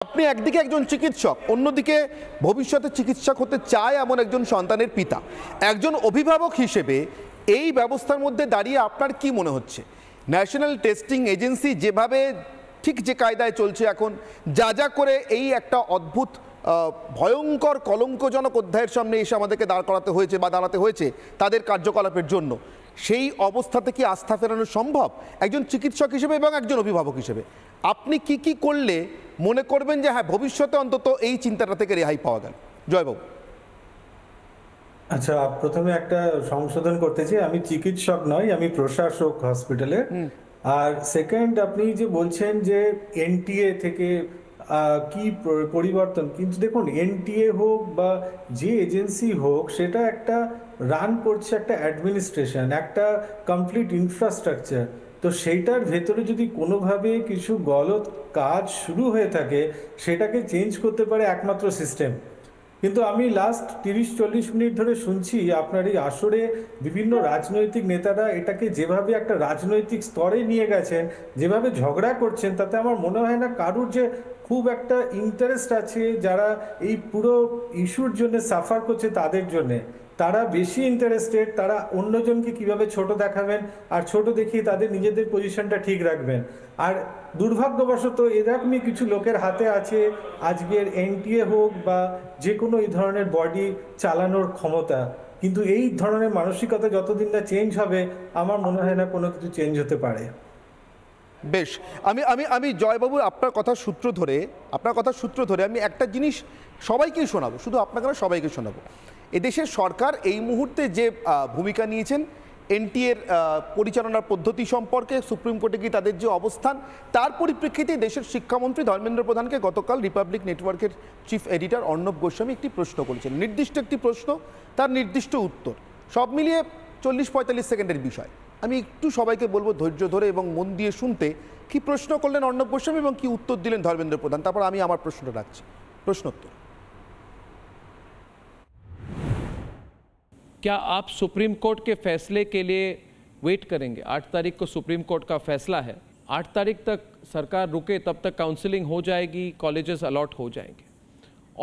আপনি একদিকে একজন চিকিৎসক, অন্যদিকে ভবিষ্যতে চিকিৎসক হতে চায় এমন একজন সন্তানের পিতা, একজন অভিভাবক হিসেবে এই ব্যবস্থার মধ্যে দাঁড়িয়ে আপনার কি মনে হচ্ছে? ন্যাশনাল টেস্টিং এজেন্সি যেভাবে ঠিক যে কায়দায় চলছে এখন, যা করে এই একটা অদ্ভুত ভয়ঙ্কর কলঙ্কজনক অধ্যায়ের সামনে এসে আমাদেরকে দাঁড় করাতে হয়েছে বা দাঁড়াতে হয়েছে তাদের কার্যকলাপের জন্য, সেই অবস্থাতে কি আস্থা ফেরানো সম্ভব একজন চিকিৎসক হিসেবে এবং একজন অভিভাবক হিসেবে? আপনি কি করলে মনে করবেন যে হ্যাঁ, ভবিষ্যতে অন্তত এই চিন্তাটা থেকে রেহাই পাওয়া গেল? জয়বাবু। আচ্ছা, প্রথমে একটা সংশোধন করতে চাই, আমি চিকিৎসক নই, আমি প্রশাসক হসপিটালে। আর সেকেন্ড, আপনি যে বলছেন যে এনটিএ থেকে কি পরিবর্তন, কিন্তু দেখুন, এনটিএ হোক বা যে এজেন্সি হোক, সেটা একটা রান করছে একটা অ্যাডমিনিস্ট্রেশন, একটা কমপ্লিট ইনফ্রাস্ট্রাকচার। তো সেইটার ভেতরে যদি কোনোভাবে কিছু গলত কাজ শুরু হয়ে থাকে, সেটাকে চেঞ্জ করতে পারে একমাত্র সিস্টেম। কিন্তু আমি লাস্ট 30-40 মিনিট ধরে শুনছি আপনার এই আসরে বিভিন্ন রাজনৈতিক নেতারা এটাকে যেভাবে একটা রাজনৈতিক স্তরে নিয়ে গেছেন, যেভাবে ঝগড়া করছেন, তাতে আমার মনে হয় না কারুর যে খুব একটা ইন্টারেস্ট আছে যারা এই পুরো ইস্যুর জন্য সাফার করছে তাদের জন্যে। তারা বেশি ইন্টারেস্টেড, তারা অন্যজনকে কিভাবে ছোট দেখাবেন আর ছোট দেখিয়ে তাদের নিজেদের পজিশনটা ঠিক রাখবেন। আর দুর্ভাগ্যবশত এরকমই কিছু লোকের হাতে আছে আজকের এনটিএ হোক বা যে কোনো এই ধরনের বডি চালানোর ক্ষমতা। কিন্তু এই ধরনের মানসিকতা যতদিন না চেঞ্জ হবে, আমার মনে হয় না কোনো কিছু চেঞ্জ হতে পারে। বেশ, আমি আমি আমি জয়বাবু, আপনার কথার সূত্র ধরে আমি একটা জিনিস সবাইকেই শোনাবো, শুধু আপনাকে না, সবাইকে শোনাবো। এদেশের সরকার এই মুহূর্তে যে ভূমিকা নিয়েছেন এনটিএর পরিচালনার পদ্ধতি সম্পর্কে, সুপ্রিম কোর্টে গিয়ে তাদের যে অবস্থান, তার পরিপ্রেক্ষিতে দেশের শিক্ষামন্ত্রী ধর্মেন্দ্র প্রধানকে গতকাল রিপাবলিক নেটওয়ার্কের চিফ এডিটর অর্ণব গোস্বামী একটি প্রশ্ন করেছেন, নির্দিষ্ট একটি প্রশ্ন, তার নির্দিষ্ট উত্তর, সব মিলিয়ে 40-45 সেকেন্ডের বিষয়। আমি একটু সবাইকে বলবো ধৈর্য ধরে এবং মন দিয়ে শুনতে, কি প্রশ্ন করলেন অর্ণব গোস্বামী এবং কি উত্তর দিলেন ধর্মেন্দ্র প্রধান, তারপর আমি আমার প্রশ্নটা রাখছি। প্রশ্নোত্তর। क्या आप सुप्रीम कोर्ट के फैसले के लिए वेट करेंगे? 8 तारीख को सुप्रीम कोर्ट का फैसला है, 8 तारीख तक सरकार रुके, तब तक काउंसलिंग हो जाएगी, कॉलेजेस अलॉट हो जाएंगे।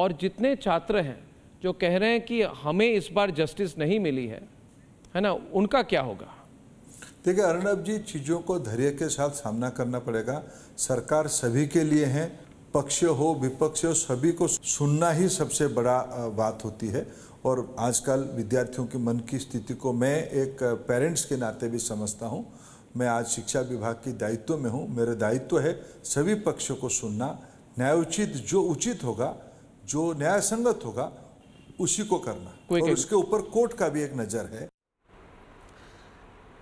और जितने छात्र हैं जो कह रहे हैं कि हमें इस बार जस्टिस नहीं मिली है ना, उनका क्या होगा? देखिए अर्णब जी, चीज़ों को धैर्य के साथ सामना करना पड़ेगा। सरकार सभी के लिए है, पक्ष हो विपक्ष हो, सभी को सुनना ही सबसे बड़ा बात होती है। और आजकल विद्यार्थियों के मन की स्थिति को मैं एक पेरेंट्स के नाते भी समझता हूँ। मैं आज शिक्षा विभाग की दायित्व में हूँ, मेरा दायित्व है सभी पक्षों को सुनना, न्यायोचित जो उचित होगा, जो न्याय संगत होगा, उसी को करना, और उसके ऊपर कोर्ट का भी एक नज़र है।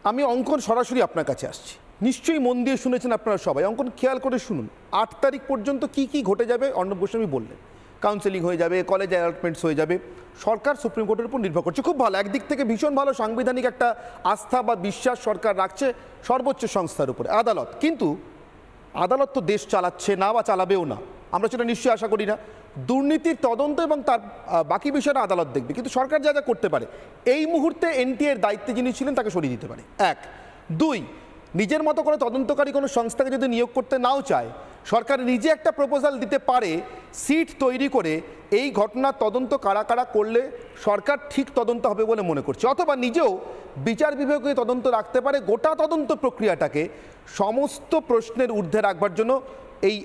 আমি অঙ্কন সরাসরি আপনার কাছে আসছি, নিশ্চয়ই মন দিয়ে শুনেছেন আপনারা সবাই, অঙ্কন খেয়াল করে শুনুন। 8 তারিখ পর্যন্ত কি ঘটে যাবে অর্ণব গোস্বামী বললেন, কাউন্সেলিং হয়ে যাবে, কলেজ অ্যালটমেন্টস হয়ে যাবে, সরকার সুপ্রিম কোর্টের উপর নির্ভর করছে। খুব ভালো, একদিক থেকে ভীষণ ভালো, সাংবিধানিক একটা আস্থা বা বিশ্বাস সরকার রাখছে সর্বোচ্চ সংস্থার উপরে, আদালত। কিন্তু আদালত তো দেশ চালাচ্ছে না বা চালাবেও না, আমরা সেটা নিশ্চয়ই আশা করি না। দুর্নীতির তদন্ত এবং তার বাকি বিষয়টা আদালত দেখবে, কিন্তু সরকার যা করতে পারে, এই মুহূর্তে এনটিএর দায়িত্বে যিনি ছিলেন তাকে সরিয়ে দিতে পারে, 1। 2, নিজের মতো করে তদন্তকারী কোনো সংস্থাকে যদি নিয়োগ করতে নাও চায়, সরকার নিজে একটা প্রপোজাল দিতে পারে সিট তৈরি করে, এই ঘটনার তদন্ত কারা করলে সরকার ঠিক তদন্ত হবে বলে মনে করছে, অথবা নিজেও বিচার বিভাগীয় তদন্ত রাখতে পারে, গোটা তদন্ত প্রক্রিয়াটাকে সমস্ত প্রশ্নের ঊর্ধ্বে রাখবার জন্য এই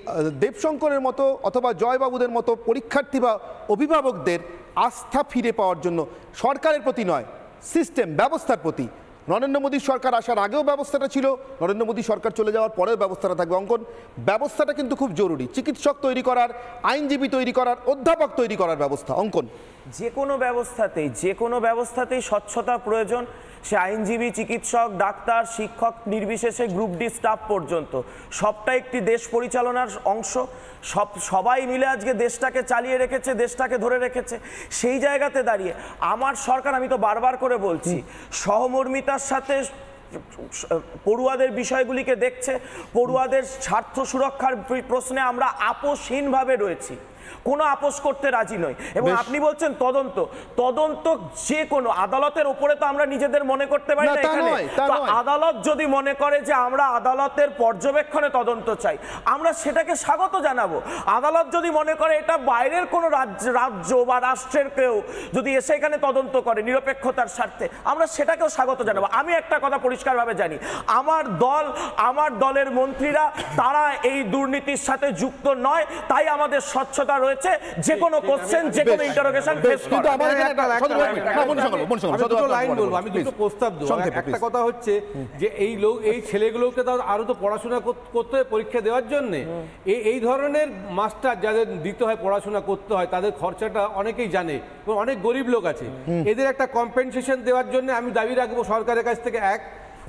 দেবশঙ্করের মতো অথবা জয়বাবুদের মতো পরীক্ষার্থী বা অভিভাবকদের আস্থা ফিরে পাওয়ার জন্য, সরকারের প্রতি নয়, সিস্টেম ব্যবস্থার প্রতি। নরেন্দ্র মোদীর সরকার আসার আগেও ব্যবস্থাটা ছিল, নরেন্দ্র মোদী সরকার চলে যাওয়ার পরেও ব্যবস্থাটা থাকবে। অঙ্কন, ব্যবস্থাটা কিন্তু খুব জরুরি, চিকিৎসক তৈরি করার, আইনজীবী তৈরি করার, অধ্যাপক তৈরি করার ব্যবস্থা। অঙ্কন, যে কোনো ব্যবস্থাতেই স্বচ্ছতা প্রয়োজন। সে আইনজীবী, চিকিৎসক, ডাক্তার, শিক্ষক নির্বিশেষে গ্রুপ ডি স্টাফ পর্যন্ত সবটা একটি দেশ পরিচালনার অংশ। সবাই মিলে আজকে দেশটাকে চালিয়ে রেখেছে, দেশটাকে ধরে রেখেছে। সেই জায়গাতে দাঁড়িয়ে আমার সরকার, আমি তো বারবার করে বলছি, সহমর্মিতার সাথে পড়ুয়াদের বিষয়গুলিকে দেখছে। পড়ুয়াদের স্বার্থ সুরক্ষার প্রশ্নে আমরা আপোষহীনভাবে রয়েছি। কোনো আপোষ করতে রাজি নই। এবং আপনি বলছেন তদন্ত, তদন্ত যে কোনো আদালতের উপরে তো আমরা নিজেদের মনে করতে পারি না এখানে। তো আদালত যদি মনে করে যে আমরা আদালতের পর্যবেক্ষণে তদন্ত চাই, আমরা সেটাকে স্বাগত জানাবো। আদালত যদি মনে করে এটা বাইরের কোনো রাজ্য বা রাষ্ট্রের কেউ যদি এসে এখানে তদন্ত করে নিরপেক্ষতার স্বার্থে, আমরা সেটাকেও স্বাগত জানাবো। আমি একটা কথা পরিষ্কারভাবে জানি, আমার দল, আমার দলের মন্ত্রীরা তারা এই দুর্নীতির সাথে যুক্ত নয়, তাই আমাদের স্বচ্ছতা রয়েছে যে কোনো কোশ্চেন, যে কোনো ইন্টারোগেশন ফেস করতে। আমি দুটো প্রস্তাব দেব। একটা কথা হচ্ছে যে এই ছেলেগুলোকে তো আরো তো পড়াশোনা করতে হয় পরীক্ষা দেওয়ার জন্য। এই ধরনের মাস্টার যাদের দিতে হয়, পড়াশোনা করতে হয়, তাদের খরচাটা অনেকেই জানে এবং অনেক গরিব লোক আছে, এদের একটা কম্পেনসেশন দেওয়ার জন্য আমি দাবি রাখবো সরকারের কাছ থেকে। এক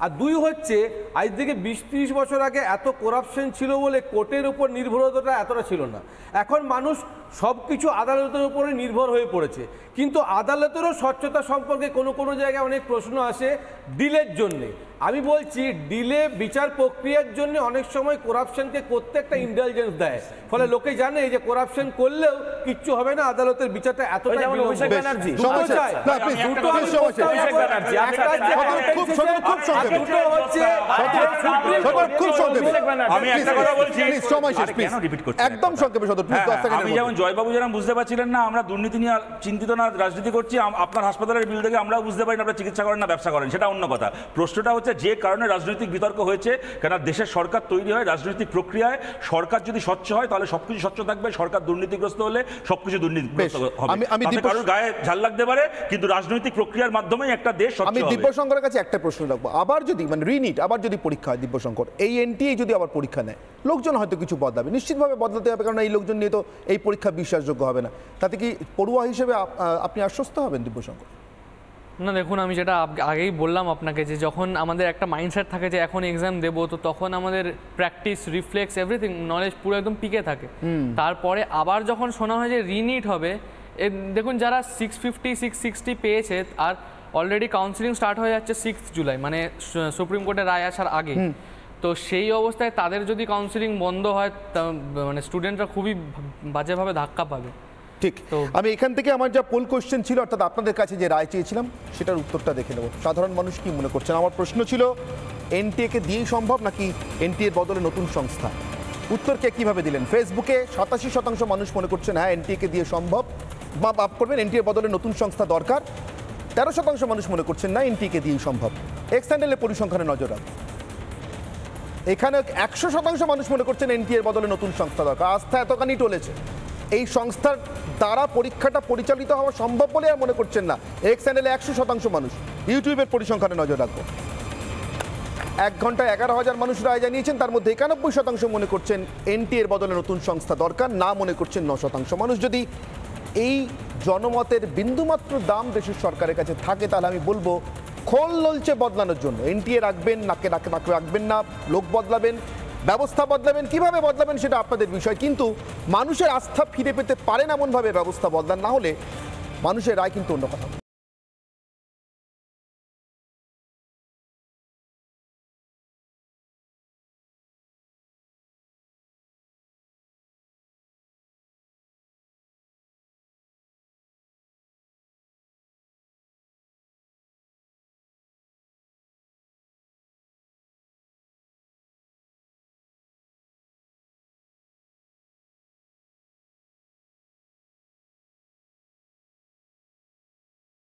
আর দুই হচ্ছে, আজ থেকে 20-30 বছর আগে এত করাপশন ছিল বলে কোর্টের উপর নির্ভরতাটা এতটা ছিল না। এখন মানুষ সব কিছু আদালতের উপরে নির্ভর হয়ে পড়েছে, কিন্তু আদালতেরও স্বচ্ছতা সম্পর্কে কোনো জায়গায় অনেক প্রশ্ন আসে ডিলের জন্যে। আমি বলছি ডিলে বিচার প্রক্রিয়ার জন্য অনেক সময় করাপশনকে করতে একটা ইন্টেলিজেন্স দেয়, ফলে লোকে জানে যে করাপশন করলেও কিচ্ছু হবে না, আদালতের বিচারটা এতটা একদম সংক্ষেপে। আমি যেমন জয়বাবু যেরকম বুঝতে পারছিলেন না আমরা দুর্নীতি নিয়ে চিন্তিত না, রাজনীতি করছি, আপনার হাসপাতালের বিল থেকে আমরাও বুঝতে পারি না আপনারা চিকিৎসা করেন না ব্যবসা করেন, সেটা অন্য কথা। প্রশ্নটা হচ্ছে যে কারণে রাজনৈতিক বিতর্ক হয়েছে, কেন দেশের সরকার তৈরি হয় রাজনৈতিক প্রক্রিয়ায়। সরকার যদি স্বচ্ছ হয় তাহলে সবকিছু স্বচ্ছ থাকবে, সরকার দুর্নীতিগ্রস্ত হলে সবকিছু দুর্নীতিগ্রস্ত হবে। কারোর গায়ে ঝাল লাগতে পারে, কিন্তু রাজনৈতিক প্রক্রিয়ার মাধ্যমেই একটা দেশ স্বচ্ছ হবে। আমি দিব্যশঙ্করের কাছে একটা প্রশ্ন রাখবো, আবার যদি রিনিট আবার যদি পরীক্ষা হয় দিব্যশঙ্কর, এই এনটিএ যদি আবার পরীক্ষা নেয়, লোকজন হয়তো কিছু বদলাবে, নিশ্চিতভাবে বদলাতে হবে, কারণ এই লোকজন নিয়ে তো এই পরীক্ষা বিশ্বাসযোগ্য হবে না। তাতে কি পড়ুয়া হিসেবে আপনি আশ্বস্ত হবেন দিব্যশঙ্কর? না দেখুন, আমি যেটা আগেই বললাম আপনাকে, যে যখন আমাদের একটা মাইন্ডসেট থাকে যে এখন এক্সাম দেবো, তো তখন আমাদের প্র্যাকটিস, রিফ্লেক্স, এভরিথিং নলেজ পুরো একদম পিকে থাকে। তারপরে আবার যখন শোনা হয় যে রিনিট হবে, দেখুন যারা 650, 660 পেয়েছে আর অলরেডি কাউন্সিলিং স্টার্ট হয়ে যাচ্ছে 6 জুলাই, মানে সুপ্রিম কোর্টের রায় আসার আগে। তো সেই অবস্থায় তাদের যদি কাউন্সিলিং বন্ধ হয়, মানে স্টুডেন্টরা খুবই বাজেভাবে ধাক্কা পাবে। ঠিক। আমি এখান থেকে আমার যা পোল কোশ্চেন ছিল, অর্থাৎ আপনাদের কাছে যে রায় চেয়েছিলাম সেটার উত্তরটা দেখে নেব। সাধারণ মানুষ কি মনে করছেন? আমার প্রশ্ন ছিল এনটিএ-কে দিয়েই সম্ভব নাকি এনটিএর বদলে নতুন সংস্থা? উত্তরকে কিভাবে দিলেন? ফেসবুকে 87% মানুষ মনে করছেন হ্যাঁ এনটিএ-কে দিয়ে সম্ভব, বা মাফ করবেন এনটিএর বদলে নতুন সংস্থা দরকার। 13% মানুষ মনে করছেন না এনটিএ-কে দিয়েই সম্ভব। এক্স হ্যান্ডেলের পরিসংখ্যানে নজর রাখুন, এখানে 100% মানুষ মনে করছেন এনটিএর বদলে নতুন সংস্থা দরকার। আস্থা এতখানি টলেছে, এই সংস্থার দ্বারা পরীক্ষাটা পরিচালিত হওয়া সম্ভব বলে আর মনে করছেন না। এক্স চ্যানেলে 100% মানুষ। ইউটিউবের পরিসংখ্যানে নজর রাখবো, 1 ঘন্টায় 11,000 মানুষ রায় জানিয়েছেন, তার মধ্যে 91% মনে করছেন এনটিএর বদলে নতুন সংস্থা দরকার, না মনে করছেন 9% মানুষ। যদি এই জনমতের বিন্দুমাত্র দাম দেশের সরকারের কাছে থাকে, তাহলে আমি বলবো খোল নলছে বদলানোর জন্য। এনটিএ রাখবেন, নাকে রাখবেন না, লোক বদলাবেন, ব্যবস্থা বদলাবেন, কিভাবে বদলাবেন সেটা আপনাদের বিষয়, কিন্তু মানুষের আস্থা ফিরে পেতে পারেন এমনভাবে ব্যবস্থা বদলান, না হলে মানুষের রায় কিন্তু অন্য কথা।